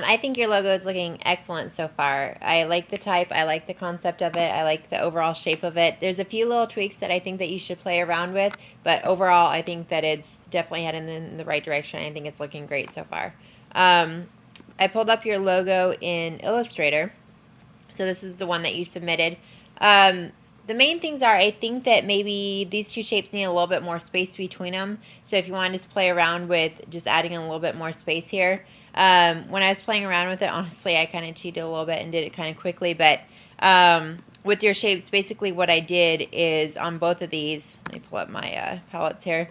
I think your logo is looking excellent so far. I like the type. I like the concept of it. I like the overall shape of it. There's a few little tweaks that I think that you should play around with, but overall, I think that it's definitely heading in the right direction. I think it's looking great so far. I pulled up your logo in Illustrator. So this is the one that you submitted. The main things are, I think that maybe these two shapes need a little bit more space between them. So if you want to just play around with just adding a little bit more space here. When I was playing around with it, honestly, I kind of cheated a little bit and did it kind of quickly. But with your shapes, basically what I did is on both of these, let me pull up my palettes here.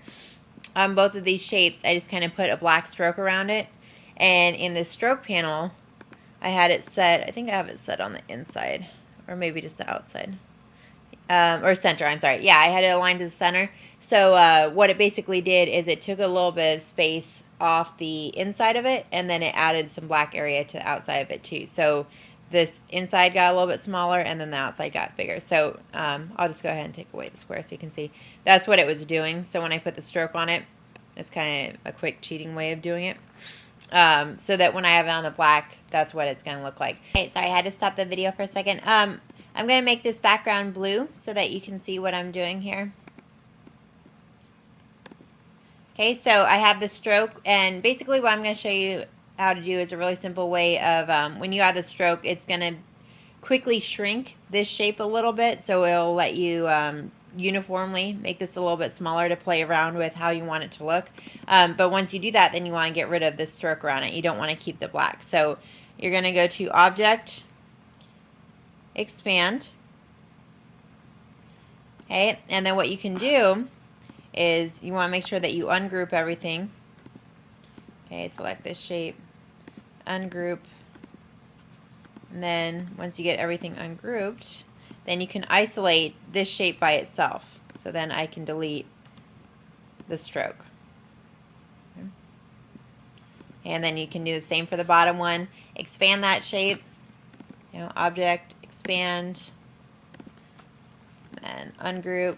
On both of these shapes, I just kind of put a black stroke around it. And in the stroke panel, I had it set, I think I have it set on the inside, or maybe just the outside. Or center, I'm sorry. Yeah, I had it aligned to the center. So what it basically did is it took a little bit of space off the inside of it, and then it added some black area to the outside of it too. So this inside got a little bit smaller, and then the outside got bigger. So I'll just go ahead and take away the square so you can see. That's what it was doing. So when I put the stroke on it, it's kind of a quick cheating way of doing it. So that when I have it on the black, that's what it's going to look like. Okay, sorry, I had to stop the video for a second. I'm going to make this background blue so that you can see what I'm doing here. Okay, so I have the stroke, and basically what I'm going to show you how to do is a really simple way of, when you add the stroke, it's going to quickly shrink this shape a little bit, so it'll let you uniformly make this a little bit smaller to play around with how you want it to look. But once you do that, then you want to get rid of this stroke around it. You don't want to keep the black. So you're going to go to Object, Expand. Okay, and then what you can do is you want to make sure that you ungroup everything. Okay, select this shape, ungroup, and then once you get everything ungrouped, then you can isolate this shape by itself. So then I can delete the stroke. And then you can do the same for the bottom one. Expand that shape, Object, Expand, and ungroup.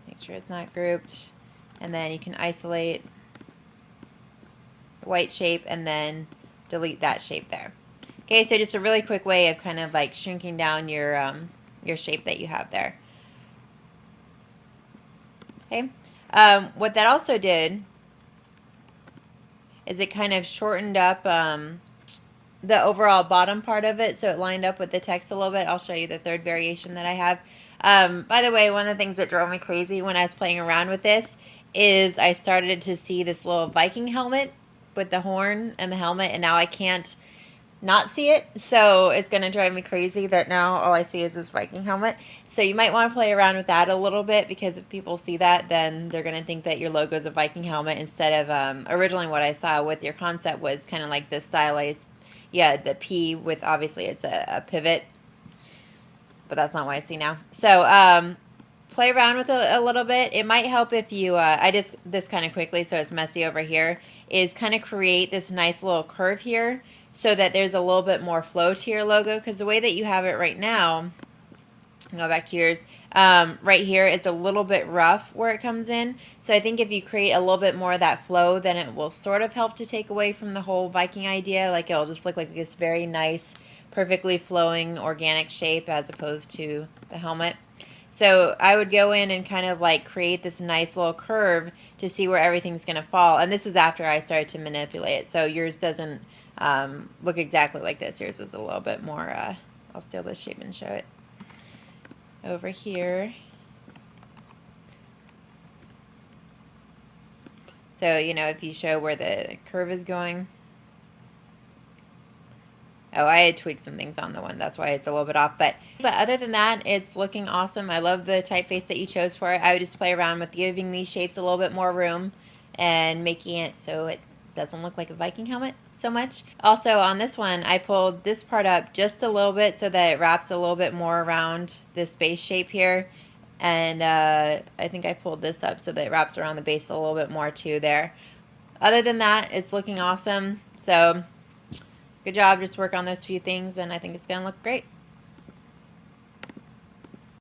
Make sure it's not grouped. And then you can isolate the white shape and then delete that shape there. Okay, so just a really quick way of kind of like shrinking down your shape that you have there. Okay, what that also did is it kind of shortened up the overall bottom part of it, so it lined up with the text a little bit. I'll show you the third variation that I have. By the way, one of the things that drove me crazy when I was playing around with this is I started to see this little Viking helmet with the horn and the helmet, and now I can't not see it. So it's going to drive me crazy that now all I see is this Viking helmet. So you might want to play around with that a little bit, because if people see that, then they're going to think that your logo is a Viking helmet instead of originally what I saw with your concept was kind of like this stylized, the P with obviously it's a pivot, but that's not what I see now. So play around with it a little bit. It might help if you, I did this kind of quickly so it's messy over here, is kind of create this nice little curve here so that there's a little bit more flow to your logo, because the way that you have it right now, go back to yours, right here, it's a little bit rough where it comes in. So I think if you create a little bit more of that flow, then it will sort of help to take away from the whole Viking idea. Like it'll just look like this very nice, perfectly flowing organic shape as opposed to the helmet. So I would go in and kind of like create this nice little curve to see where everything's going to fall. And this is after I started to manipulate it. So yours doesn't look exactly like this. Yours is a little bit more, I'll steal this shape and show it over here. So, if you show where the curve is going. Oh, I had tweaked some things on the one. That's why it's a little bit off. But other than that, it's looking awesome. I love the typeface that you chose for it. I would just play around with giving these shapes a little bit more room and making it so it doesn't look like a Viking helmet so much. Also, on this one, I pulled this part up just a little bit so that it wraps a little bit more around this base shape here. And I think I pulled this up so that it wraps around the base a little bit more too there. Other than that, it's looking awesome. So good job. Just work on those few things, and I think it's going to look great.